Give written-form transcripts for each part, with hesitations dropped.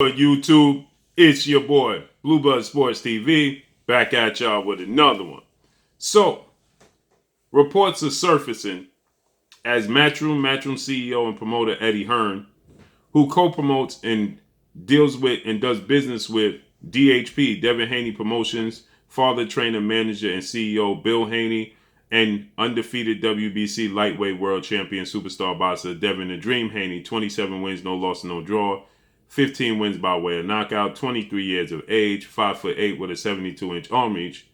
YouTube, it's your boy Blue Buzz Sports TV back at y'all with another one. So, reports are surfacing as MATCHROOM CEO and promoter Eddie Hearn, who co-promotes and deals with and does business with DHP, Devin Haney Promotions, father, trainer, manager, and CEO Bill Haney, and undefeated WBC lightweight world champion superstar boxer Devin the Dream Haney, 27 wins, no loss, no draw, 15 wins by way of knockout, 23 years of age, 5'8" with a 72-inch arm reach,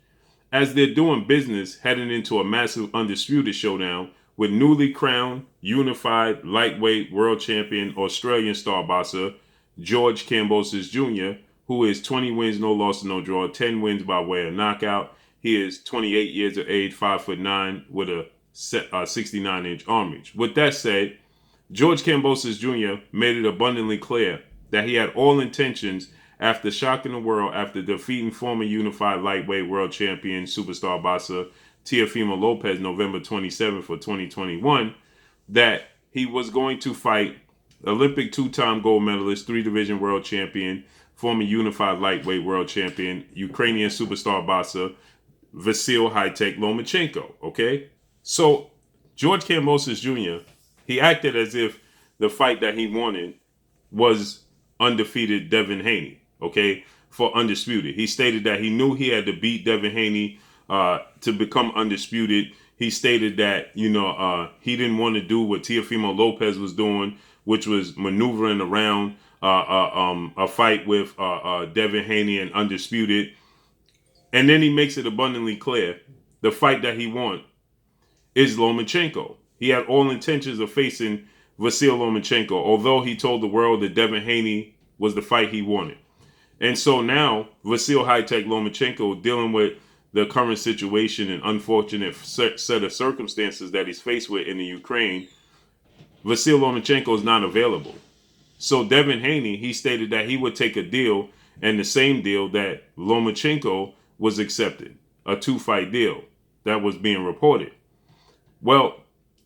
as they're doing business heading into a massive undisputed showdown with newly crowned, unified, lightweight world champion Australian star boxer George Kambosos Jr., who is 20 wins, no loss, no draw, 10 wins by way of knockout. He is 28 years of age, 5'9", with a 69-inch arm reach. With that said, George Kambosos Jr. made it abundantly clear that he had all intentions after shocking the world after defeating former unified lightweight world champion superstar boxer Teofimo Lopez November 27th for 2021, that he was going to fight Olympic two-time gold medalist, three-division world champion, former unified lightweight world champion, Ukrainian superstar boxer Vasyl High-Tech Lomachenko, okay? So George Kambosos Jr., he acted as if the fight that he wanted was undefeated Devin Haney, okay, for undisputed. He stated that he knew he had to beat Devin Haney to become undisputed. He stated that, he didn't want to do what Teofimo Lopez was doing, which was maneuvering around a fight with Devin Haney and undisputed. And then he makes it abundantly clear the fight that he wants is Lomachenko. He had all intentions of facing Vasyl Lomachenko, although he told the world that Devin Haney was the fight he wanted. And so now Vasyl High-Tech Lomachenko, dealing with the current situation and unfortunate set of circumstances that he's faced with in the Ukraine, Vasyl Lomachenko is not available. So Devin Haney, he stated that he would take a deal, and the same deal that Lomachenko was accepted, a 2-fight deal that was being reported. Well,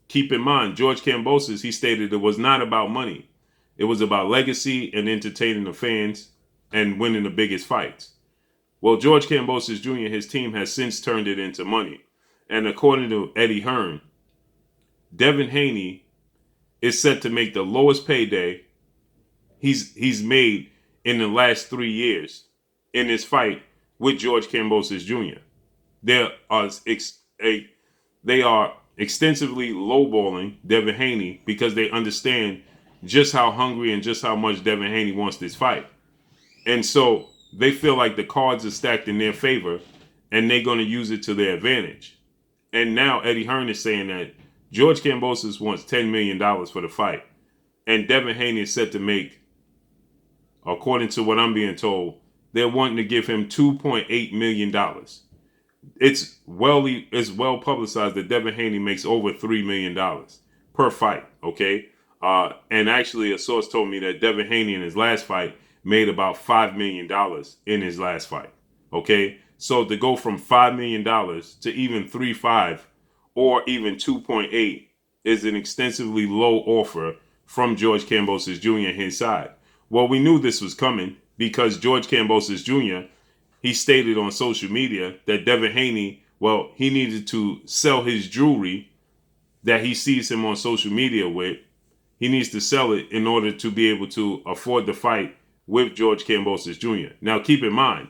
keep in mind, George Kambosos, he stated it was not about money. It was about legacy and entertaining the fans and winning the biggest fights. Well, George Kambosos Jr., his team has since turned it into money. And according to Eddie Hearn, Devin Haney is set to make the lowest payday he's made in the last 3 years in this fight with George Kambosos Jr. They are extensively lowballing Devin Haney because they understand just how hungry and just how much Devin Haney wants this fight. And so they feel like the cards are stacked in their favor and they're going to use it to their advantage. And now Eddie Hearn is saying that George Kambosos wants $10 million for the fight. And Devin Haney is set to make, according to what I'm being told, they're wanting to give him $2.8 million. It's well publicized that Devin Haney makes over $3 million per fight, okay? And actually, a source told me that Devin Haney in his last fight made about $5 million in his last fight, okay? So to go from $5 million to even 3.5 or even 2.8 is an extensively low offer from George Kambosos Jr. and his side. Well, we knew this was coming because George Kambosos Jr., he stated on social media that Devin Haney, well, he needed to sell his jewelry that he sees him on social media with. He needs to sell it in order to be able to afford the fight with George Kambosos Jr. Now, keep in mind,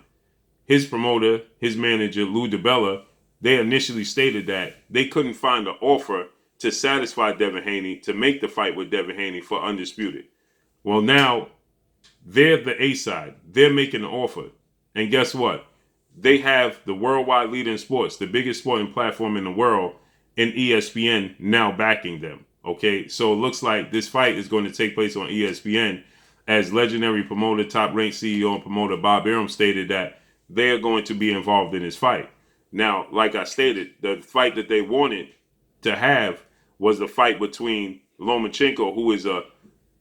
his promoter, his manager, Lou DiBella, they initially stated that they couldn't find an offer to satisfy Devin Haney to make the fight with Devin Haney for undisputed. Well, now they're the A side. They're making the offer. And guess what? They have the worldwide leader in sports, the biggest sporting platform in the world, and ESPN now backing them. Okay, so it looks like this fight is going to take place on ESPN, as legendary promoter, top-ranked CEO and promoter Bob Arum stated that they are going to be involved in this fight. Now, like I stated, the fight that they wanted to have was the fight between Lomachenko, who is a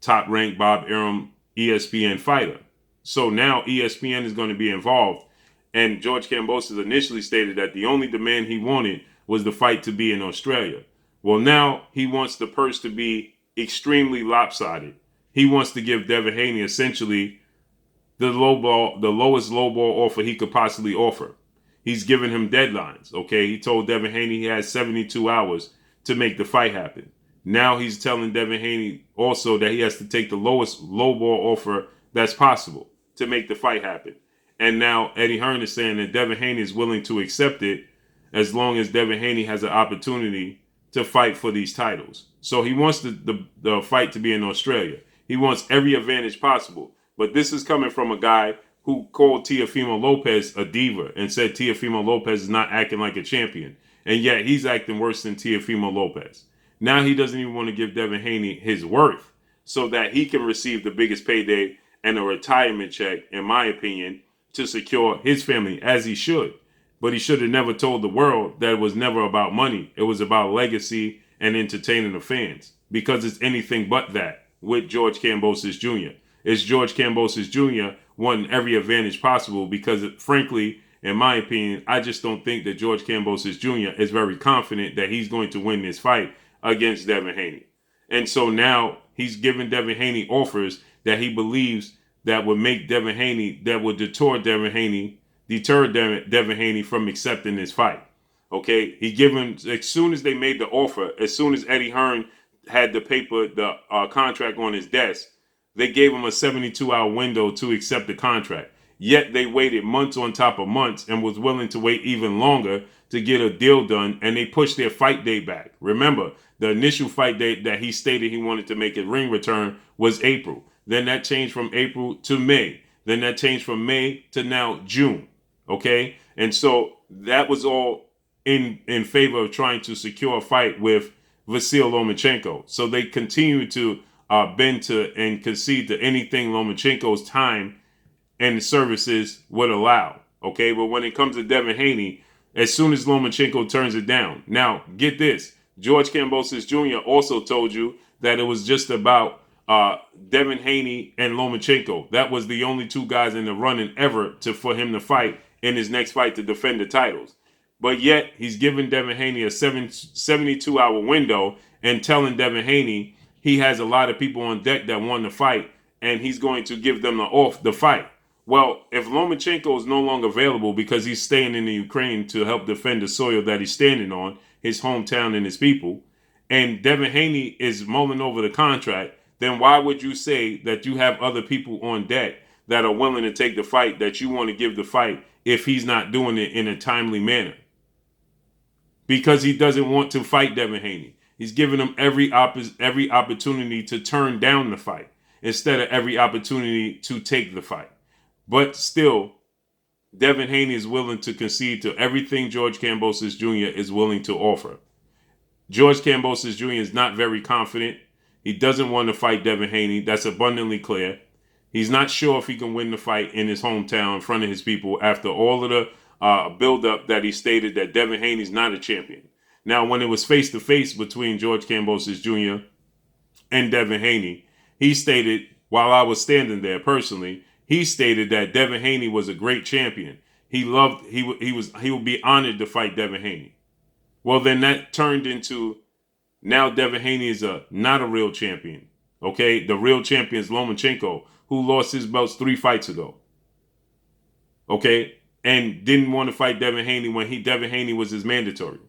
top-ranked Bob Arum ESPN fighter. So now ESPN is going to be involved. And George Kambosos initially stated that the only demand he wanted was the fight to be in Australia. Well, now he wants the purse to be extremely lopsided. He wants to give Devin Haney essentially the lowest low ball offer he could possibly offer. He's given him deadlines. Okay, he told Devin Haney he has 72 hours to make the fight happen. Now he's telling Devin Haney also that he has to take the lowest low ball offer that's possible to make the fight happen. And now Eddie Hearn is saying that Devin Haney is willing to accept it as long as Devin Haney has an opportunity to fight for these titles. So he wants the fight to be in Australia. He wants every advantage possible. But this is coming from a guy who called Teofimo Lopez a diva and said Teofimo Lopez is not acting like a champion. And yet he's acting worse than Teofimo Lopez. Now he doesn't even want to give Devin Haney his worth so that he can receive the biggest payday and a retirement check, in my opinion, to secure his family, as he should. But he should have never told the world that it was never about money. It was about legacy and entertaining the fans, because it's anything but that with George Kambosos Jr. It's George Kambosos Jr. wanting every advantage possible because, frankly, in my opinion, I just don't think that George Kambosos Jr. is very confident that he's going to win this fight against Devin Haney. And so now he's giving Devin Haney offers that he believes that would make Devin Haney, that would deter Devin Haney from accepting this fight. Okay, he gave him, as soon as they made the offer, as soon as Eddie Hearn had the contract on his desk, they gave him a 72-hour window to accept the contract. Yet they waited months on top of months and was willing to wait even longer to get a deal done, and they pushed their fight date back. Remember, the initial fight date that he stated he wanted to make a ring return was April. Then that changed from April to May. Then that changed from May to now June. Okay? And so that was all in favor of trying to secure a fight with Vasyl Lomachenko. So they continue to bend to and concede to anything Lomachenko's time and services would allow. Okay? But when it comes to Devin Haney, as soon as Lomachenko turns it down. Now, get this. George Kambosos Jr. also told you that it was just about Devin Haney and Lomachenko. That was the only two guys in the running ever for him to fight in his next fight to defend the titles. But yet, he's giving Devin Haney a 72-hour window and telling Devin Haney he has a lot of people on deck that want to fight, and he's going to give them the fight. Well, if Lomachenko is no longer available because he's staying in the Ukraine to help defend the soil that he's standing on, his hometown and his people, and Devin Haney is mulling over the contract, then why would you say that you have other people on deck that are willing to take the fight that you want to give the fight if he's not doing it in a timely manner? Because he doesn't want to fight Devin Haney. He's giving him every opportunity to turn down the fight instead of every opportunity to take the fight. But still, Devin Haney is willing to concede to everything George Kambosos Jr. is willing to offer. George Kambosos Jr. is not very confident. He doesn't want to fight Devin Haney. That's abundantly clear. He's not sure if he can win the fight in his hometown in front of his people after all of the build-up that he stated that Devin Haney's not a champion. Now, when it was face-to-face between George Kambosos Jr. and Devin Haney, he stated, while I was standing there personally, he stated that Devin Haney was a great champion. He would be honored to fight Devin Haney. Well, then that turned into now Devin Haney is not a real champion. Okay, the real champion is Lomachenko, who lost his belts 3 fights ago. Okay, and didn't want to fight Devin Haney when Devin Haney was his mandatory.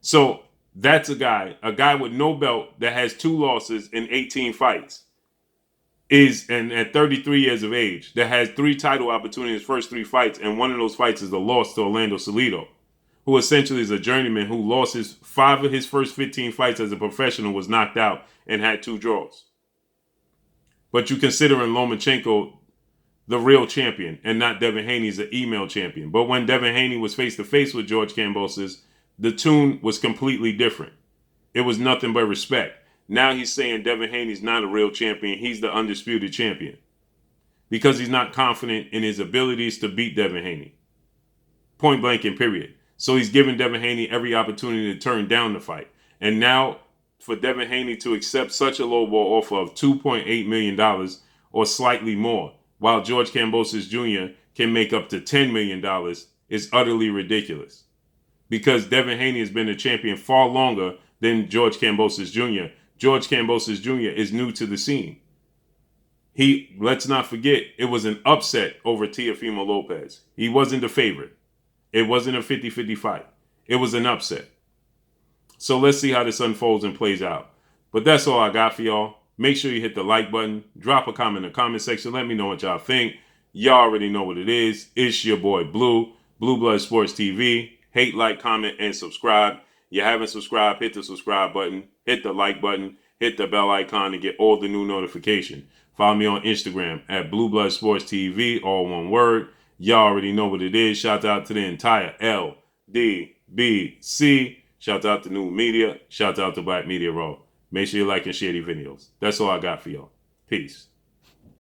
So that's a guy with no belt that has 2 losses in 18 fights. And at 33 years of age, that has 3 title opportunities in his first 3 fights, and one of those fights is a loss to Orlando Salido, who essentially is a journeyman who lost 5 of his first 15 fights as a professional, was knocked out, and had 2 draws. But you considering Lomachenko the real champion and not Devin Haney's an email champion. But when Devin Haney was face-to-face with George Kambosos, the tune was completely different. It was nothing but respect. Now he's saying Devin Haney's not a real champion. He's the undisputed champion because he's not confident in his abilities to beat Devin Haney. Point blank and period. So he's giving Devin Haney every opportunity to turn down the fight. And now for Devin Haney to accept such a low ball offer of $2.8 million or slightly more, while George Kambosos Jr. can make up to $10 million, is utterly ridiculous. Because Devin Haney has been a champion far longer than George Kambosos Jr. George Kambosos Jr. is new to the scene. Let's not forget, it was an upset over Teofimo Lopez. He wasn't the favorite. It wasn't a 50-50 fight. It was an upset. So let's see how this unfolds and plays out. But that's all I got for y'all. Make sure you hit the like button. Drop a comment in the comment section. Let me know what y'all think. Y'all already know what it is. It's your boy Blue. Blue Blood Sports TV. Hate, like, comment, and subscribe. You haven't subscribed, hit the subscribe button. Hit the like button. Hit the bell icon to get all the new notifications. Follow me on Instagram at Blue Blood Sports TV. All one word. Y'all already know what it is. Shout out to the entire LDBC. Shout out to New Media. Shout out to Black Media Raw. Make sure you like and share these videos. That's all I got for y'all. Peace.